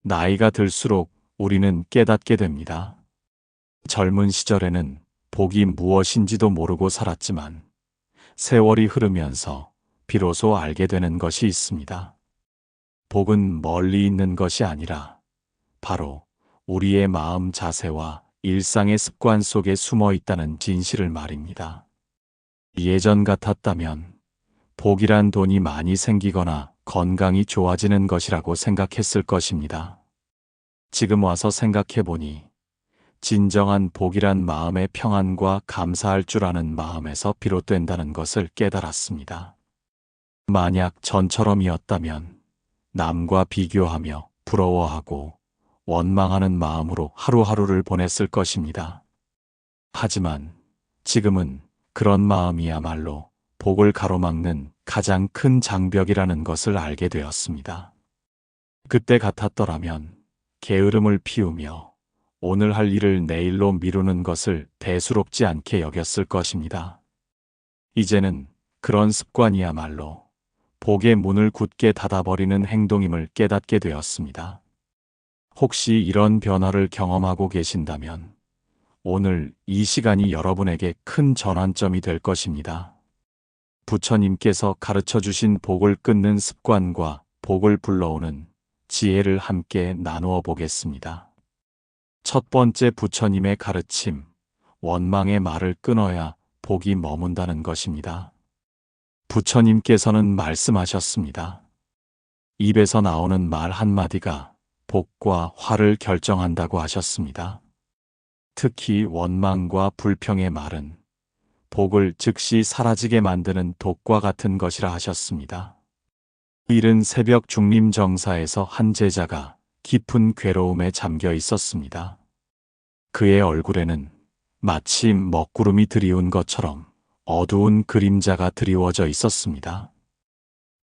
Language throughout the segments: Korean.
나이가 들수록 우리는 깨닫게 됩니다. 젊은 시절에는 복이 무엇인지도 모르고 살았지만 세월이 흐르면서 비로소 알게 되는 것이 있습니다. 복은 멀리 있는 것이 아니라 바로 우리의 마음 자세와 일상의 습관 속에 숨어 있다는 진실을 말입니다. 예전 같았다면 복이란 돈이 많이 생기거나 건강이 좋아지는 것이라고 생각했을 것입니다. 지금 와서 생각해 보니 진정한 복이란 마음의 평안과 감사할 줄 아는 마음에서 비롯된다는 것을 깨달았습니다. 만약 전처럼이었다면 남과 비교하며 부러워하고 원망하는 마음으로 하루하루를 보냈을 것입니다. 하지만 지금은 그런 마음이야말로 복을 가로막는 가장 큰 장벽이라는 것을 알게 되었습니다. 그때 같았더라면 게으름을 피우며 오늘 할 일을 내일로 미루는 것을 대수롭지 않게 여겼을 것입니다. 이제는 그런 습관이야말로 복의 문을 굳게 닫아버리는 행동임을 깨닫게 되었습니다. 혹시 이런 변화를 경험하고 계신다면 오늘 이 시간이 여러분에게 큰 전환점이 될 것입니다. 부처님께서 가르쳐 주신 복을 끊는 습관과 복을 불러오는 지혜를 함께 나누어 보겠습니다. 첫 번째 부처님의 가르침, 원망의 말을 끊어야 복이 머문다는 것입니다. 부처님께서는 말씀하셨습니다. 입에서 나오는 말 한마디가 복과 화를 결정한다고 하셨습니다. 특히 원망과 불평의 말은 복을 즉시 사라지게 만드는 독과 같은 것이라 하셨습니다. 이른 새벽 중림정사에서 한 제자가 깊은 괴로움에 잠겨 있었습니다. 그의 얼굴에는 마치 먹구름이 드리운 것처럼 어두운 그림자가 드리워져 있었습니다.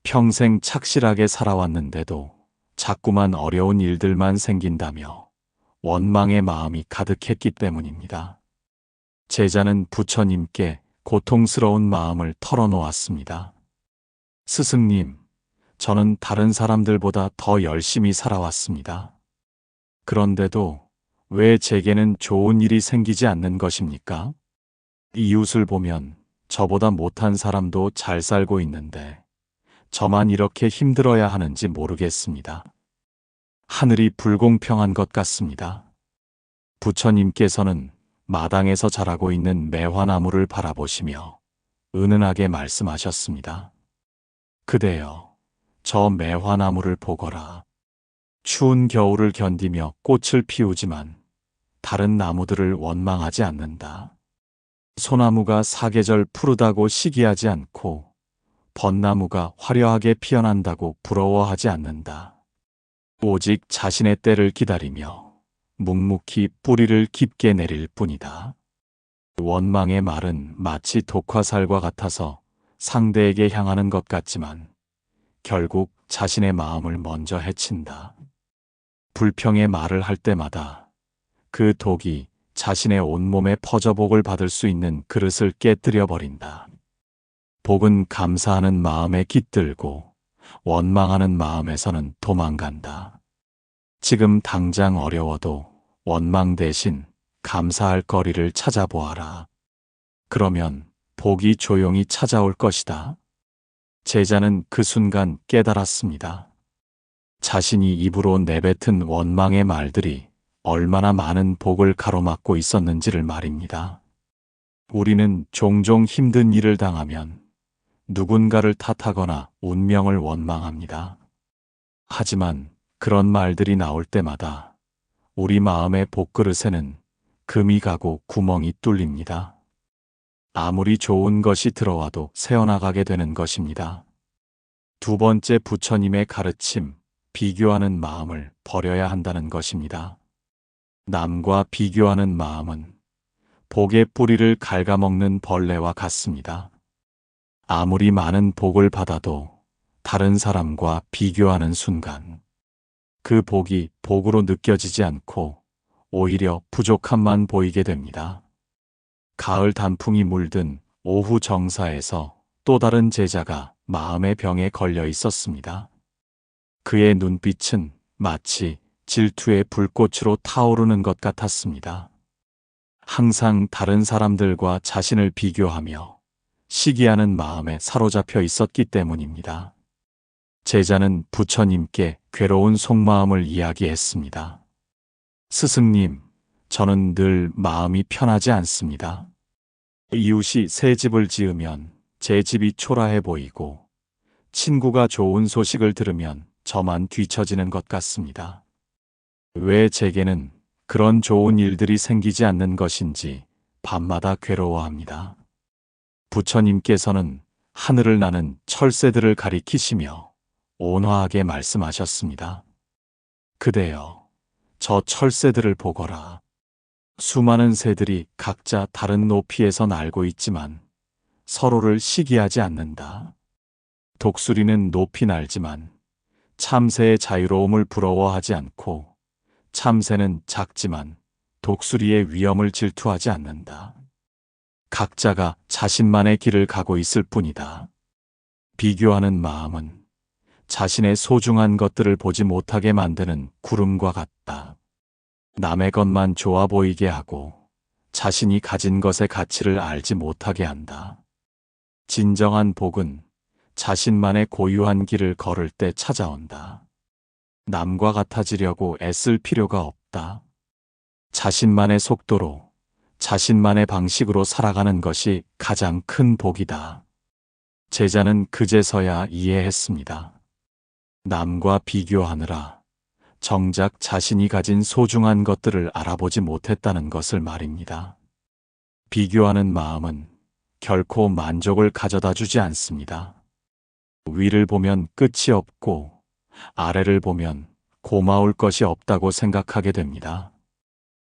평생 착실하게 살아왔는데도 자꾸만 어려운 일들만 생긴다며 원망의 마음이 가득했기 때문입니다. 제자는 부처님께 고통스러운 마음을 털어놓았습니다. 스승님, 저는 다른 사람들보다 더 열심히 살아왔습니다. 그런데도 왜 제게는 좋은 일이 생기지 않는 것입니까? 이웃을 보면 저보다 못한 사람도 잘 살고 있는데 저만 이렇게 힘들어야 하는지 모르겠습니다. 하늘이 불공평한 것 같습니다. 부처님께서는 마당에서 자라고 있는 매화나무를 바라보시며 은은하게 말씀하셨습니다. 그대여, 저 매화나무를 보거라. 추운 겨울을 견디며 꽃을 피우지만 다른 나무들을 원망하지 않는다. 소나무가 사계절 푸르다고 시기하지 않고 벚나무가 화려하게 피어난다고 부러워하지 않는다. 오직 자신의 때를 기다리며 묵묵히 뿌리를 깊게 내릴 뿐이다. 원망의 말은 마치 독화살과 같아서 상대에게 향하는 것 같지만 결국 자신의 마음을 먼저 해친다. 불평의 말을 할 때마다 그 독이 자신의 온몸에 퍼져 복을 받을 수 있는 그릇을 깨뜨려 버린다. 복은 감사하는 마음에 깃들고 원망하는 마음에서는 도망간다. 지금 당장 어려워도 원망 대신 감사할 거리를 찾아보아라. 그러면 복이 조용히 찾아올 것이다. 제자는 그 순간 깨달았습니다. 자신이 입으로 내뱉은 원망의 말들이 얼마나 많은 복을 가로막고 있었는지를 말입니다. 우리는 종종 힘든 일을 당하면 누군가를 탓하거나 운명을 원망합니다. 하지만 그런 말들이 나올 때마다 우리 마음의 복그릇에는 금이 가고 구멍이 뚫립니다. 아무리 좋은 것이 들어와도 새어나가게 되는 것입니다. 두 번째 부처님의 가르침, 비교하는 마음을 버려야 한다는 것입니다. 남과 비교하는 마음은 복의 뿌리를 갉아먹는 벌레와 같습니다. 아무리 많은 복을 받아도 다른 사람과 비교하는 순간 그 복이 복으로 느껴지지 않고 오히려 부족함만 보이게 됩니다. 가을 단풍이 물든 오후 정사에서 또 다른 제자가 마음의 병에 걸려 있었습니다. 그의 눈빛은 마치 질투의 불꽃으로 타오르는 것 같았습니다. 항상 다른 사람들과 자신을 비교하며 시기하는 마음에 사로잡혀 있었기 때문입니다. 제자는 부처님께 괴로운 속마음을 이야기했습니다. 스승님, 저는 늘 마음이 편하지 않습니다. 이웃이 새 집을 지으면 제 집이 초라해 보이고, 친구가 좋은 소식을 들으면 저만 뒤처지는 것 같습니다. 왜 제게는 그런 좋은 일들이 생기지 않는 것인지 밤마다 괴로워합니다. 부처님께서는 하늘을 나는 철새들을 가리키시며 온화하게 말씀하셨습니다. 그대여, 저 철새들을 보거라. 수많은 새들이 각자 다른 높이에서 날고 있지만 서로를 시기하지 않는다. 독수리는 높이 날지만 참새의 자유로움을 부러워하지 않고, 참새는 작지만 독수리의 위엄을 질투하지 않는다. 각자가 자신만의 길을 가고 있을 뿐이다. 비교하는 마음은 자신의 소중한 것들을 보지 못하게 만드는 구름과 같다. 남의 것만 좋아 보이게 하고 자신이 가진 것의 가치를 알지 못하게 한다. 진정한 복은 자신만의 고유한 길을 걸을 때 찾아온다. 남과 같아지려고 애쓸 필요가 없다. 자신만의 속도로, 자신만의 방식으로 살아가는 것이 가장 큰 복이다. 제자는 그제서야 이해했습니다. 남과 비교하느라 정작 자신이 가진 소중한 것들을 알아보지 못했다는 것을 말입니다. 비교하는 마음은 결코 만족을 가져다 주지 않습니다. 위를 보면 끝이 없고 아래를 보면 고마울 것이 없다고 생각하게 됩니다.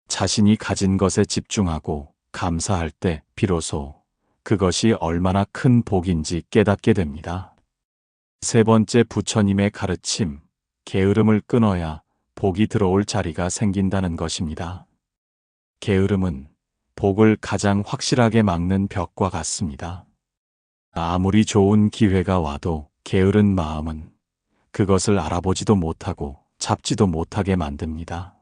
자신이 가진 것에 집중하고 감사할 때 비로소 그것이 얼마나 큰 복인지 깨닫게 됩니다. 세 번째, 부처님의 가르침, 게으름을 끊어야 복이 들어올 자리가 생긴다는 것입니다. 게으름은 복을 가장 확실하게 막는 벽과 같습니다. 아무리 좋은 기회가 와도 게으른 마음은 그것을 알아보지도 못하고 잡지도 못하게 만듭니다.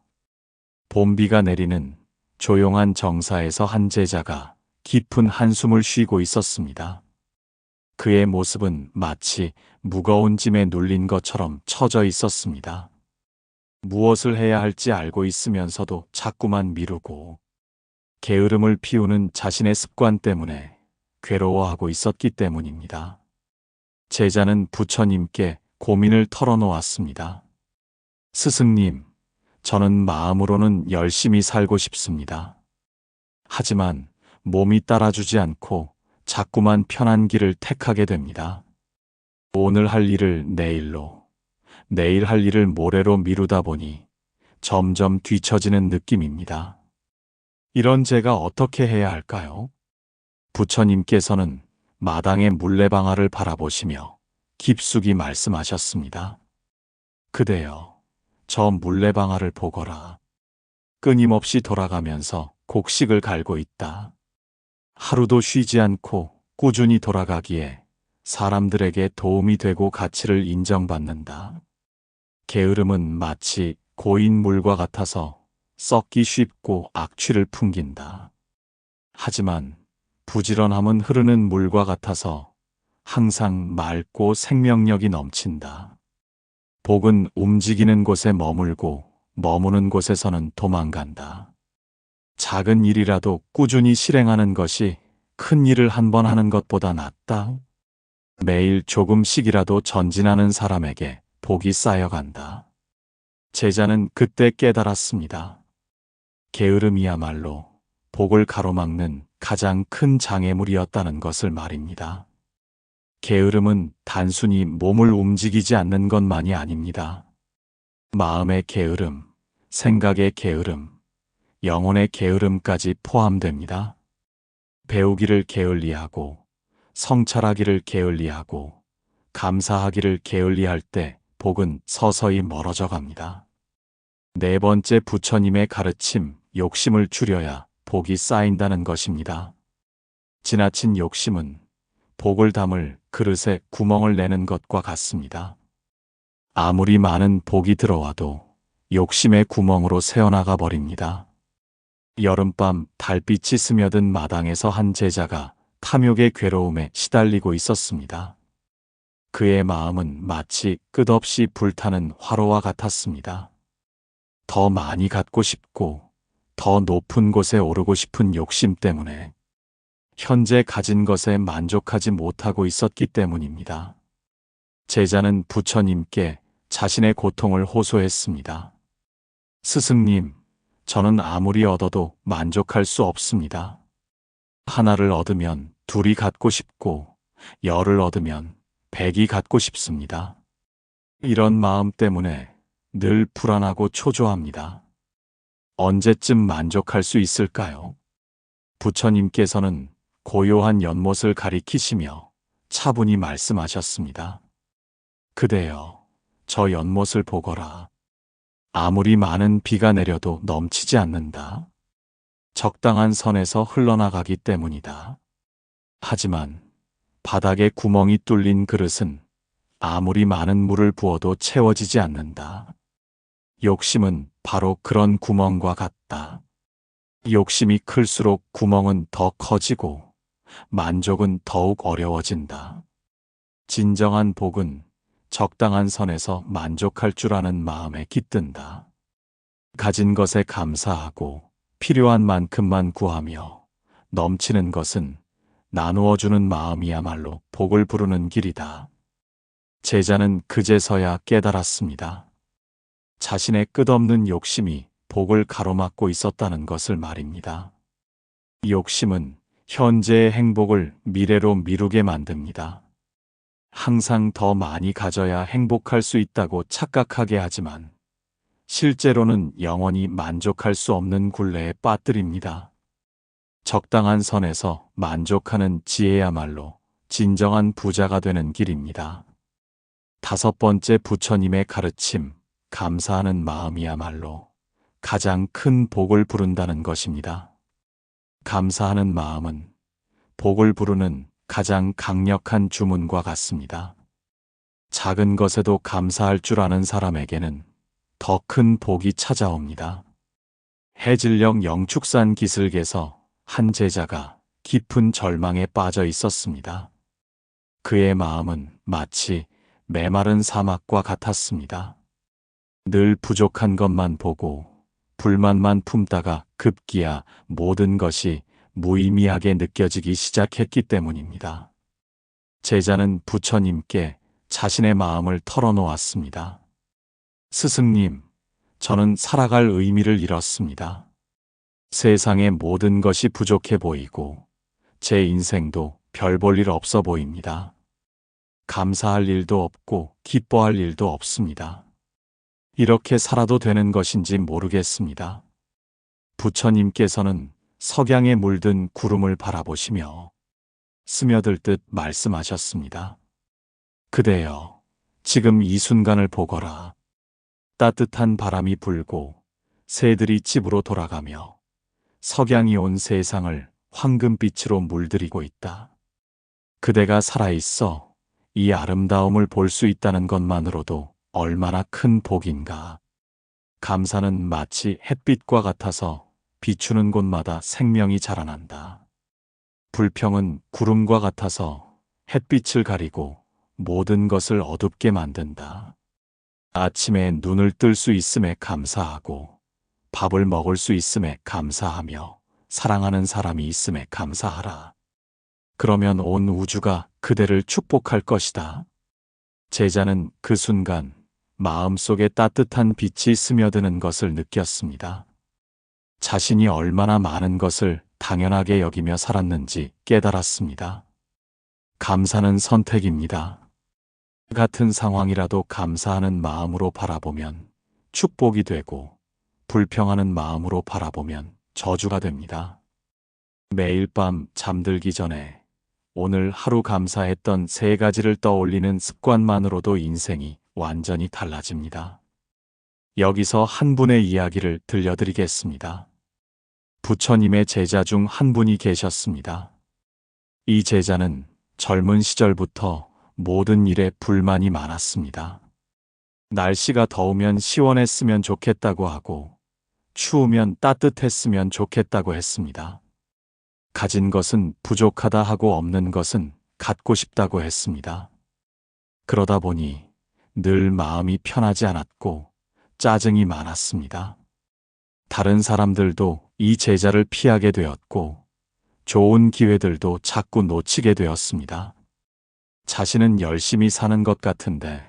봄비가 내리는 조용한 정사에서 한 제자가 깊은 한숨을 쉬고 있었습니다. 그의 모습은 마치 무거운 짐에 눌린 것처럼 처져 있었습니다. 무엇을 해야 할지 알고 있으면서도 자꾸만 미루고 게으름을 피우는 자신의 습관 때문에 괴로워하고 있었기 때문입니다. 제자는 부처님께 고민을 털어놓았습니다. 스승님, 저는 마음으로는 열심히 살고 싶습니다. 하지만 몸이 따라주지 않고 자꾸만 편한 길을 택하게 됩니다. 오늘 할 일을 내일로, 내일 할 일을 모레로 미루다 보니 점점 뒤처지는 느낌입니다. 이런 제가 어떻게 해야 할까요? 부처님께서는 마당의 물레방아를 바라보시며 깊숙이 말씀하셨습니다. 그대여, 저 물레방아를 보거라. 끊임없이 돌아가면서 곡식을 갈고 있다. 하루도 쉬지 않고 꾸준히 돌아가기에 사람들에게 도움이 되고 가치를 인정받는다. 게으름은 마치 고인 물과 같아서 썩기 쉽고 악취를 풍긴다. 하지만 부지런함은 흐르는 물과 같아서 항상 맑고 생명력이 넘친다. 복은 움직이는 곳에 머물고 머무는 곳에서는 도망간다. 작은 일이라도 꾸준히 실행하는 것이 큰 일을 한 번 하는 것보다 낫다. 매일 조금씩이라도 전진하는 사람에게 복이 쌓여간다. 제자는 그때 깨달았습니다. 게으름이야말로 복을 가로막는 가장 큰 장애물이었다는 것을 말입니다. 게으름은 단순히 몸을 움직이지 않는 것만이 아닙니다. 마음의 게으름, 생각의 게으름, 영혼의 게으름까지 포함됩니다. 배우기를 게을리하고, 성찰하기를 게을리하고, 감사하기를 게을리할 때 복은 서서히 멀어져 갑니다. 네 번째, 부처님의 가르침, 욕심을 줄여야 복이 쌓인다는 것입니다. 지나친 욕심은 복을 담을 그릇에 구멍을 내는 것과 같습니다. 아무리 많은 복이 들어와도 욕심의 구멍으로 새어나가 버립니다. 여름밤 달빛이 스며든 마당에서 한 제자가 탐욕의 괴로움에 시달리고 있었습니다. 그의 마음은 마치 끝없이 불타는 화로와 같았습니다. 더 많이 갖고 싶고 더 높은 곳에 오르고 싶은 욕심 때문에 현재 가진 것에 만족하지 못하고 있었기 때문입니다. 제자는 부처님께 자신의 고통을 호소했습니다. 스승님, 저는 아무리 얻어도 만족할 수 없습니다. 하나를 얻으면 둘이 갖고 싶고, 열을 얻으면 백이 갖고 싶습니다. 이런 마음 때문에 늘 불안하고 초조합니다. 언제쯤 만족할 수 있을까요? 부처님께서는 고요한 연못을 가리키시며 차분히 말씀하셨습니다. 그대여, 저 연못을 보거라. 아무리 많은 비가 내려도 넘치지 않는다. 적당한 선에서 흘러나가기 때문이다. 하지만 바닥에 구멍이 뚫린 그릇은 아무리 많은 물을 부어도 채워지지 않는다. 욕심은 바로 그런 구멍과 같다. 욕심이 클수록 구멍은 더 커지고 만족은 더욱 어려워진다. 진정한 복은 적당한 선에서 만족할 줄 아는 마음에 깃든다. 가진 것에 감사하고 필요한 만큼만 구하며 넘치는 것은 나누어 주는 마음이야말로 복을 부르는 길이다. 제자는 그제서야 깨달았습니다. 자신의 끝없는 욕심이 복을 가로막고 있었다는 것을 말입니다. 욕심은 현재의 행복을 미래로 미루게 만듭니다. 항상 더 많이 가져야 행복할 수 있다고 착각하게 하지만 실제로는 영원히 만족할 수 없는 굴레에 빠뜨립니다. 적당한 선에서 만족하는 지혜야말로 진정한 부자가 되는 길입니다. 다섯 번째 부처님의 가르침, 감사하는 마음이야말로 가장 큰 복을 부른다는 것입니다. 감사하는 마음은 복을 부르는 가장 강력한 주문과 같습니다. 작은 것에도 감사할 줄 아는 사람에게는 더 큰 복이 찾아옵니다. 해질녘 영축산 기슭에서 한 제자가 깊은 절망에 빠져 있었습니다. 그의 마음은 마치 메마른 사막과 같았습니다. 늘 부족한 것만 보고 불만만 품다가 급기야 모든 것이 무의미하게 느껴지기 시작했기 때문입니다. 제자는 부처님께 자신의 마음을 털어놓았습니다. 스승님, 저는 살아갈 의미를 잃었습니다. 세상의 모든 것이 부족해 보이고 제 인생도 별 볼 일 없어 보입니다. 감사할 일도 없고 기뻐할 일도 없습니다. 이렇게 살아도 되는 것인지 모르겠습니다. 부처님께서는 석양에 물든 구름을 바라보시며 스며들 듯 말씀하셨습니다. 그대여, 지금 이 순간을 보거라. 따뜻한 바람이 불고 새들이 집으로 돌아가며 석양이 온 세상을 황금빛으로 물들이고 있다. 그대가 살아있어 이 아름다움을 볼 수 있다는 것만으로도 얼마나 큰 복인가. 감사는 마치 햇빛과 같아서 비추는 곳마다 생명이 자라난다. 불평은 구름과 같아서 햇빛을 가리고 모든 것을 어둡게 만든다. 아침에 눈을 뜰 수 있음에 감사하고 밥을 먹을 수 있음에 감사하며 사랑하는 사람이 있음에 감사하라. 그러면 온 우주가 그대를 축복할 것이다. 제자는 그 순간 마음속에 따뜻한 빛이 스며드는 것을 느꼈습니다. 자신이 얼마나 많은 것을 당연하게 여기며 살았는지 깨달았습니다. 감사는 선택입니다. 같은 상황이라도 감사하는 마음으로 바라보면 축복이 되고 불평하는 마음으로 바라보면 저주가 됩니다. 매일 밤 잠들기 전에 오늘 하루 감사했던 3가지를 떠올리는 습관만으로도 인생이 완전히 달라집니다. 여기서 한 분의 이야기를 들려드리겠습니다. 부처님의 제자 중 한 분이 계셨습니다. 이 제자는 젊은 시절부터 모든 일에 불만이 많았습니다. 날씨가 더우면 시원했으면 좋겠다고 하고, 추우면 따뜻했으면 좋겠다고 했습니다. 가진 것은 부족하다 하고 없는 것은 갖고 싶다고 했습니다. 그러다 보니 늘 마음이 편하지 않았고 짜증이 많았습니다. 다른 사람들도 이 제자를 피하게 되었고 좋은 기회들도 자꾸 놓치게 되었습니다. 자신은 열심히 사는 것 같은데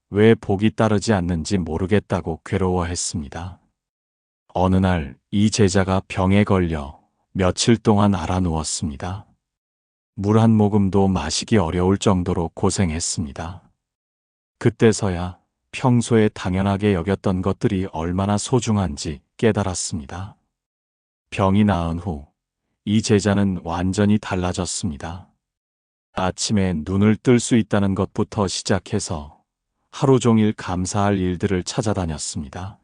왜 복이 따르지 않는지 모르겠다고 괴로워했습니다. 어느 날 이 제자가 병에 걸려 며칠 동안 앓아 누웠습니다. 물 한 모금도 마시기 어려울 정도로 고생했습니다. 그때서야 평소에 당연하게 여겼던 것들이 얼마나 소중한지 깨달았습니다. 병이 나은 후 이 제자는 완전히 달라졌습니다. 아침에 눈을 뜰 수 있다는 것부터 시작해서 하루 종일 감사할 일들을 찾아다녔습니다.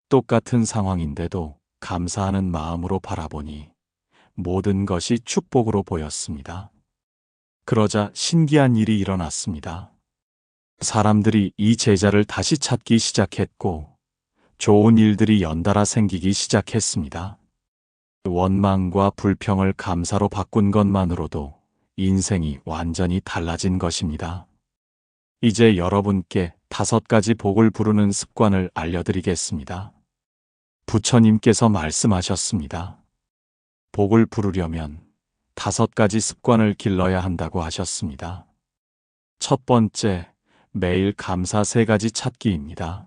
똑같은 상황인데도 감사하는 마음으로 바라보니 모든 것이 축복으로 보였습니다. 그러자 신기한 일이 일어났습니다. 사람들이 이 제자를 다시 찾기 시작했고 좋은 일들이 연달아 생기기 시작했습니다. 원망과 불평을 감사로 바꾼 것만으로도 인생이 완전히 달라진 것입니다. 이제 여러분께 5가지 복을 부르는 습관을 알려드리겠습니다. 부처님께서 말씀하셨습니다. 복을 부르려면 5가지 습관을 길러야 한다고 하셨습니다. 첫 번째, 매일 감사 3가지 찾기입니다.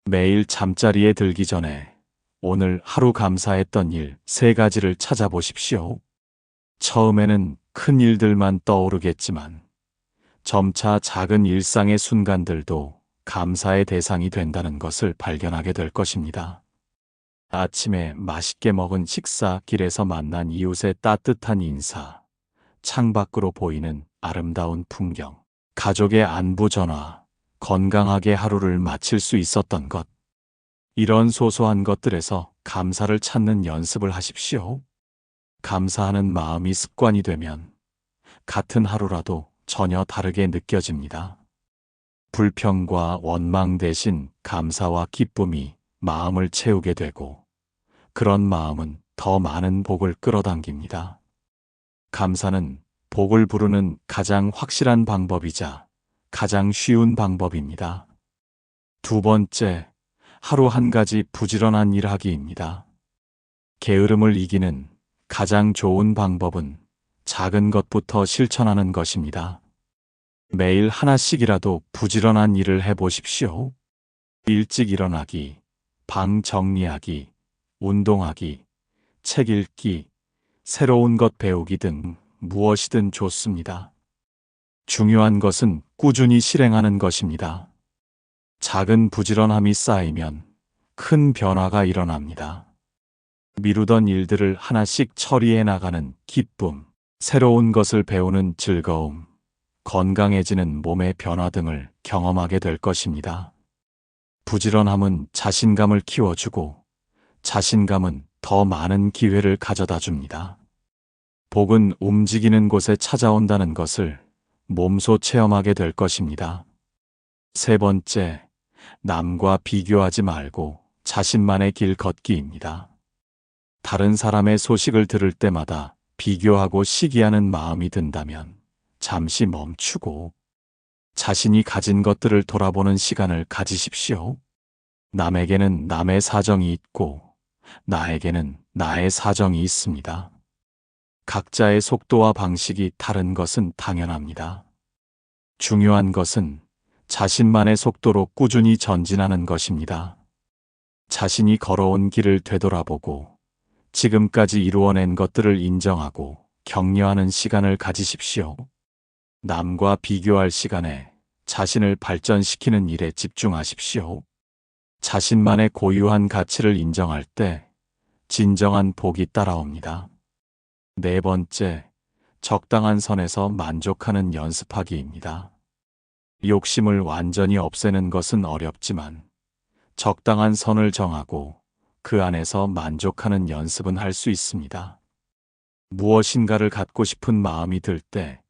매일 잠자리에 들기 전에 오늘 하루 감사했던 일 3가지를 찾아보십시오. 처음에는 큰 일들만 떠오르겠지만 점차 작은 일상의 순간들도 감사의 대상이 된다는 것을 발견하게 될 것입니다. 아침에 맛있게 먹은 식사, 길에서 만난 이웃의 따뜻한 인사, 창밖으로 보이는 아름다운 풍경, 가족의 안부 전화, 건강하게 하루를 마칠 수 있었던 것. 이런 소소한 것들에서 감사를 찾는 연습을 하십시오. 감사하는 마음이 습관이 되면 같은 하루라도 전혀 다르게 느껴집니다. 불평과 원망 대신 감사와 기쁨이 마음을 채우게 되고 그런 마음은 더 많은 복을 끌어당깁니다. 감사는 복을 부르는 가장 확실한 방법이자 가장 쉬운 방법입니다. 두 번째, 하루 한 가지 부지런한 일 하기입니다. 게으름을 이기는 가장 좋은 방법은 작은 것부터 실천하는 것입니다. 매일 하나씩이라도 부지런한 일을 해보십시오. 일찍 일어나기, 방 정리하기, 운동하기, 책 읽기, 새로운 것 배우기 등 무엇이든 좋습니다. 중요한 것은 꾸준히 실행하는 것입니다. 작은 부지런함이 쌓이면 큰 변화가 일어납니다. 미루던 일들을 하나씩 처리해 나가는 기쁨, 새로운 것을 배우는 즐거움, 건강해지는 몸의 변화 등을 경험하게 될 것입니다. 부지런함은 자신감을 키워주고 자신감은 더 많은 기회를 가져다 줍니다. 복은 움직이는 곳에 찾아온다는 것을 몸소 체험하게 될 것입니다. 세 번째, 남과 비교하지 말고 자신만의 길 걷기입니다. 다른 사람의 소식을 들을 때마다 비교하고 시기하는 마음이 든다면 잠시 멈추고 자신이 가진 것들을 돌아보는 시간을 가지십시오. 남에게는 남의 사정이 있고 나에게는 나의 사정이 있습니다. 각자의 속도와 방식이 다른 것은 당연합니다. 중요한 것은 자신만의 속도로 꾸준히 전진하는 것입니다. 자신이 걸어온 길을 되돌아보고 지금까지 이루어낸 것들을 인정하고 격려하는 시간을 가지십시오. 남과 비교할 시간에 자신을 발전시키는 일에 집중하십시오. 자신만의 고유한 가치를 인정할 때 진정한 복이 따라옵니다. 네 번째, 적당한 선에서 만족하는 연습하기입니다. 욕심을 완전히 없애는 것은 어렵지만 적당한 선을 정하고 그 안에서 만족하는 연습은 할 수 있습니다. 무엇인가를 갖고 싶은 마음이 들 때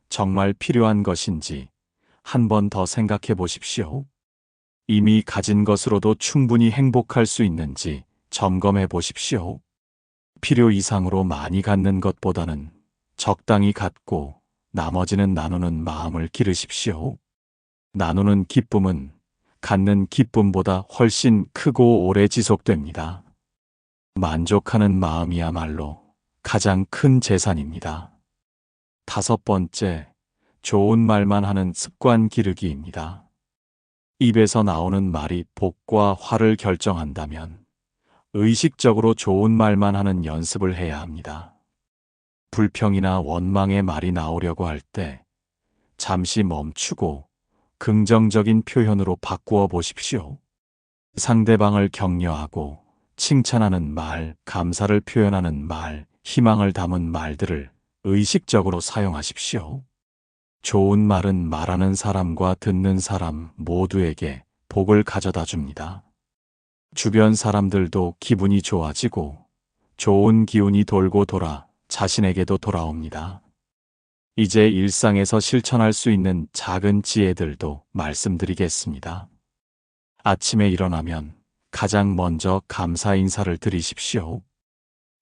정말 필요한 것인지 한 번 더 생각해 보십시오. 이미 가진 것으로도 충분히 행복할 수 있는지 점검해 보십시오. 필요 이상으로 많이 갖는 것보다는 적당히 갖고 나머지는 나누는 마음을 기르십시오. 나누는 기쁨은 갖는 기쁨보다 훨씬 크고 오래 지속됩니다. 만족하는 마음이야말로 가장 큰 재산입니다. 5번째, 좋은 말만 하는 습관 기르기입니다. 입에서 나오는 말이 복과 화를 결정한다면 의식적으로 좋은 말만 하는 연습을 해야 합니다. 불평이나 원망의 말이 나오려고 할 때 잠시 멈추고 긍정적인 표현으로 바꾸어 보십시오. 상대방을 격려하고 칭찬하는 말, 감사를 표현하는 말, 희망을 담은 말들을 의식적으로 사용하십시오. 좋은 말은 말하는 사람과 듣는 사람 모두에게 복을 가져다 줍니다. 주변 사람들도 기분이 좋아지고 좋은 기운이 돌고 돌아 자신에게도 돌아옵니다. 이제 일상에서 실천할 수 있는 작은 지혜들도 말씀드리겠습니다. 아침에 일어나면 가장 먼저 감사 인사를 드리십시오.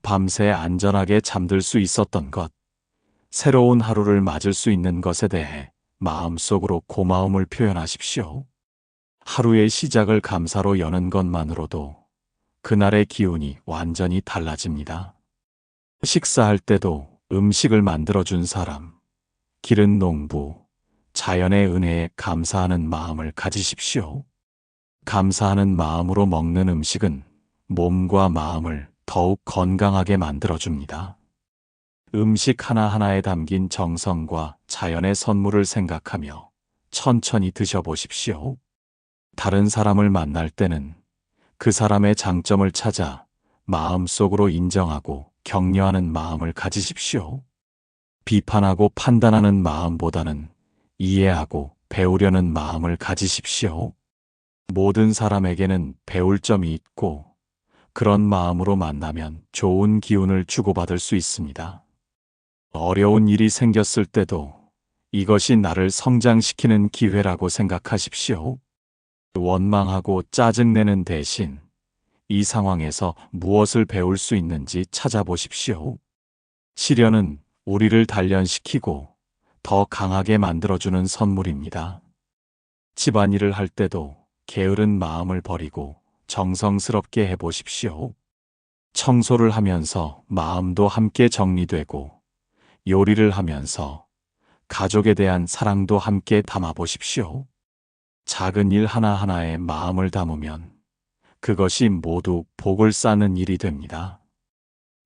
밤새 안전하게 잠들 수 있었던 것, 새로운 하루를 맞을 수 있는 것에 대해 마음속으로 고마움을 표현하십시오. 하루의 시작을 감사로 여는 것만으로도 그날의 기운이 완전히 달라집니다. 식사할 때도 음식을 만들어준 사람, 기른 농부, 자연의 은혜에 감사하는 마음을 가지십시오. 감사하는 마음으로 먹는 음식은 몸과 마음을 더욱 건강하게 만들어줍니다. 음식 하나하나에 담긴 정성과 자연의 선물을 생각하며 천천히 드셔보십시오. 다른 사람을 만날 때는 그 사람의 장점을 찾아 마음속으로 인정하고 격려하는 마음을 가지십시오. 비판하고 판단하는 마음보다는 이해하고 배우려는 마음을 가지십시오. 모든 사람에게는 배울 점이 있고 그런 마음으로 만나면 좋은 기운을 주고받을 수 있습니다. 어려운 일이 생겼을 때도 이것이 나를 성장시키는 기회라고 생각하십시오. 원망하고 짜증내는 대신 이 상황에서 무엇을 배울 수 있는지 찾아보십시오. 시련은 우리를 단련시키고 더 강하게 만들어주는 선물입니다. 집안일을 할 때도 게으른 마음을 버리고 정성스럽게 해보십시오. 청소를 하면서 마음도 함께 정리되고 요리를 하면서 가족에 대한 사랑도 함께 담아보십시오. 작은 일 하나하나에 마음을 담으면 그것이 모두 복을 쌓는 일이 됩니다.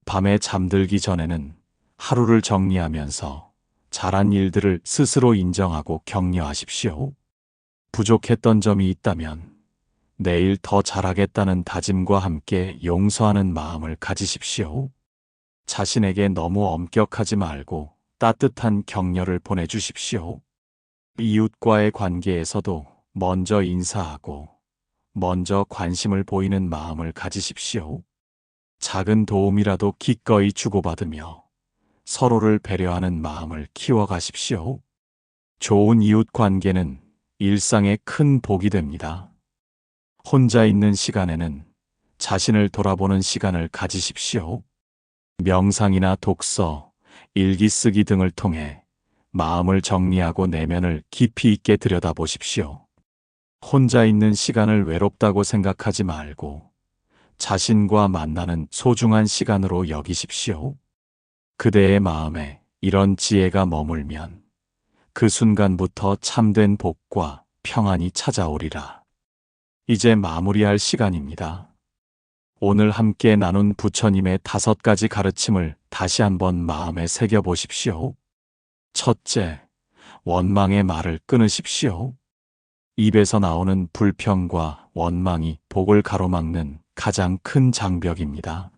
밤에 잠들기 전에는 하루를 정리하면서 잘한 일들을 스스로 인정하고 격려하십시오. 부족했던 점이 있다면 내일 더 잘하겠다는 다짐과 함께 용서하는 마음을 가지십시오. 자신에게 너무 엄격하지 말고 따뜻한 격려를 보내주십시오. 이웃과의 관계에서도 먼저 인사하고 먼저 관심을 보이는 마음을 가지십시오. 작은 도움이라도 기꺼이 주고받으며 서로를 배려하는 마음을 키워가십시오. 좋은 이웃 관계는 일상의 큰 복이 됩니다. 혼자 있는 시간에는 자신을 돌아보는 시간을 가지십시오. 명상이나 독서, 일기 쓰기 등을 통해 마음을 정리하고 내면을 깊이 있게 들여다보십시오. 혼자 있는 시간을 외롭다고 생각하지 말고 자신과 만나는 소중한 시간으로 여기십시오. 그대의 마음에 이런 지혜가 머물면 그 순간부터 참된 복과 평안이 찾아오리라. 이제 마무리할 시간입니다. 오늘 함께 나눈 부처님의 5가지 가르침을 다시 한번 마음에 새겨보십시오. 첫째, 원망의 말을 끊으십시오. 입에서 나오는 불평과 원망이 복을 가로막는 가장 큰 장벽입니다.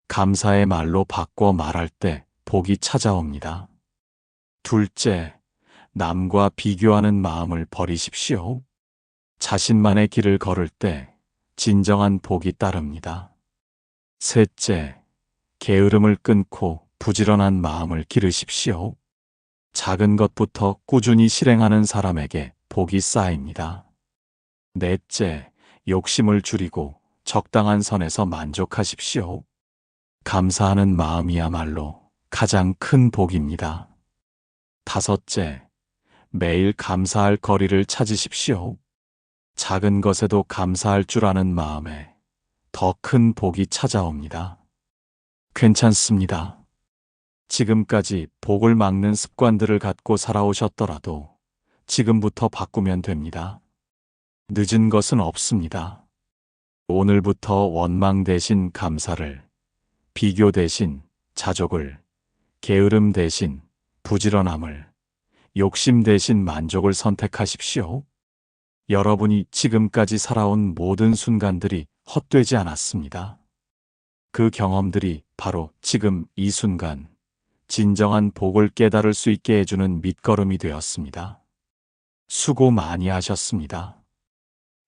감사의 말로 바꿔 말할 때 복이 찾아옵니다. 둘째, 남과 비교하는 마음을 버리십시오. 자신만의 길을 걸을 때 진정한 복이 따릅니다. 셋째, 게으름을 끊고 부지런한 마음을 기르십시오. 작은 것부터 꾸준히 실행하는 사람에게 복이 쌓입니다. 넷째, 욕심을 줄이고 적당한 선에서 만족하십시오. 감사하는 마음이야말로 가장 큰 복입니다. 다섯째, 매일 감사할 거리를 찾으십시오. 작은 것에도 감사할 줄 아는 마음에 더 큰 복이 찾아옵니다. 괜찮습니다. 지금까지 복을 막는 습관들을 갖고 살아오셨더라도 지금부터 바꾸면 됩니다. 늦은 것은 없습니다. 오늘부터 원망 대신 감사를, 비교 대신 자족을, 게으름 대신 부지런함을, 욕심 대신 만족을 선택하십시오. 여러분이 지금까지 살아온 모든 순간들이 헛되지 않았습니다. 그 경험들이 바로 지금 이 순간 진정한 복을 깨달을 수 있게 해주는 밑거름이 되었습니다. 수고 많이 하셨습니다.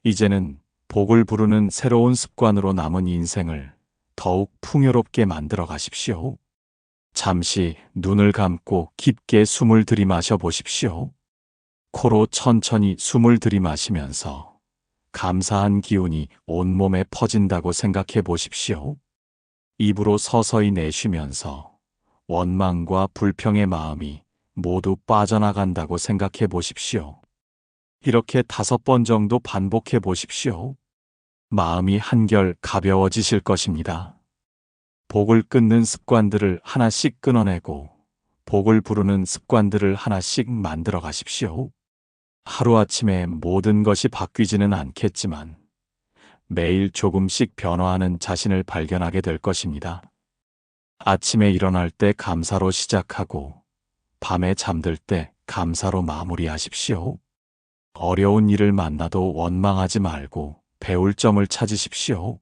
이제는 복을 부르는 새로운 습관으로 남은 인생을 더욱 풍요롭게 만들어 가십시오. 잠시 눈을 감고 깊게 숨을 들이마셔 보십시오. 코로 천천히 숨을 들이마시면서 감사한 기운이 온몸에 퍼진다고 생각해 보십시오. 입으로 서서히 내쉬면서 원망과 불평의 마음이 모두 빠져나간다고 생각해 보십시오. 이렇게 5번 정도 반복해 보십시오. 마음이 한결 가벼워지실 것입니다. 복을 끊는 습관들을 하나씩 끊어내고 복을 부르는 습관들을 하나씩 만들어 가십시오. 하루아침에 모든 것이 바뀌지는 않겠지만 매일 조금씩 변화하는 자신을 발견하게 될 것입니다. 아침에 일어날 때 감사로 시작하고 밤에 잠들 때 감사로 마무리하십시오. 어려운 일을 만나도 원망하지 말고 배울 점을 찾으십시오.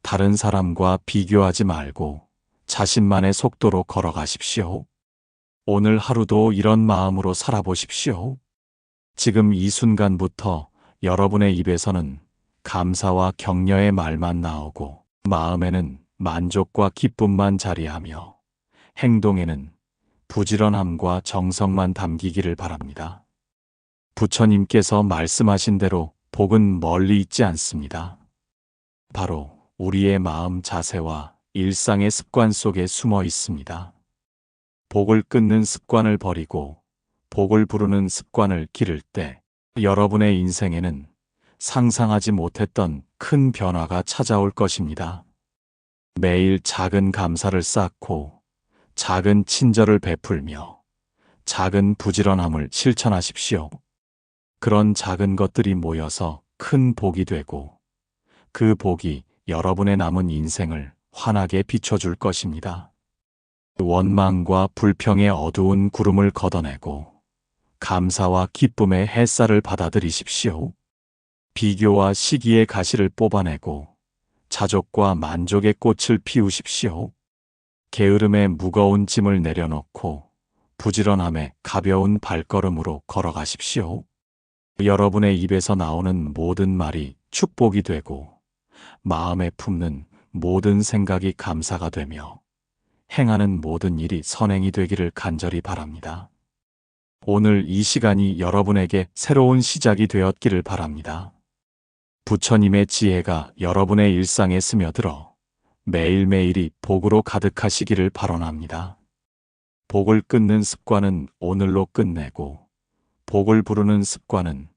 다른 사람과 비교하지 말고 자신만의 속도로 걸어가십시오. 오늘 하루도 이런 마음으로 살아보십시오. 지금 이 순간부터 여러분의 입에서는 감사와 격려의 말만 나오고 마음에는 만족과 기쁨만 자리하며 행동에는 부지런함과 정성만 담기기를 바랍니다. 부처님께서 말씀하신 대로 복은 멀리 있지 않습니다. 바로 우리의 마음 자세와 일상의 습관 속에 숨어 있습니다. 복을 끊는 습관을 버리고 복을 부르는 습관을 기를 때 여러분의 인생에는 상상하지 못했던 큰 변화가 찾아올 것입니다. 매일 작은 감사를 쌓고 작은 친절을 베풀며 작은 부지런함을 실천하십시오. 그런 작은 것들이 모여서 큰 복이 되고 그 복이 여러분의 남은 인생을 환하게 비춰줄 것입니다. 원망과 불평의 어두운 구름을 걷어내고 감사와 기쁨의 햇살을 받아들이십시오. 비교와 시기의 가시를 뽑아내고 자족과 만족의 꽃을 피우십시오. 게으름의 무거운 짐을 내려놓고 부지런함의 가벼운 발걸음으로 걸어가십시오. 여러분의 입에서 나오는 모든 말이 축복이 되고 마음에 품는 모든 생각이 감사가 되며 행하는 모든 일이 선행이 되기를 간절히 바랍니다. 오늘 이 시간이 여러분에게 새로운 시작이 되었기를 바랍니다. 부처님의 지혜가 여러분의 일상에 스며들어 매일매일이 복으로 가득하시기를 발언합니다. 복을 끊는 습관은 오늘로 끝내고 복을 부르는 습관은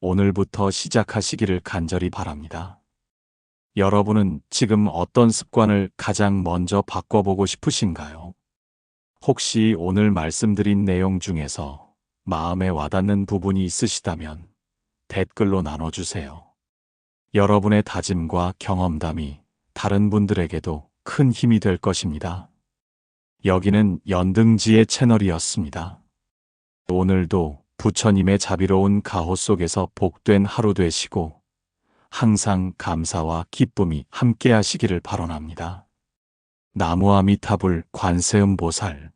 오늘부터 시작하시기를 간절히 바랍니다. 여러분은 지금 어떤 습관을 가장 먼저 바꿔보고 싶으신가요? 혹시 오늘 말씀드린 내용 중에서 마음에 와닿는 부분이 있으시다면 댓글로 나눠주세요. 여러분의 다짐과 경험담이 다른 분들에게도 큰 힘이 될 것입니다. 여기는 연등지의 채널이었습니다. 오늘도 부처님의 자비로운 가호 속에서 복된 하루 되시고 항상 감사와 기쁨이 함께 하시기를 발언합니다. 나무아미타불 관세음보살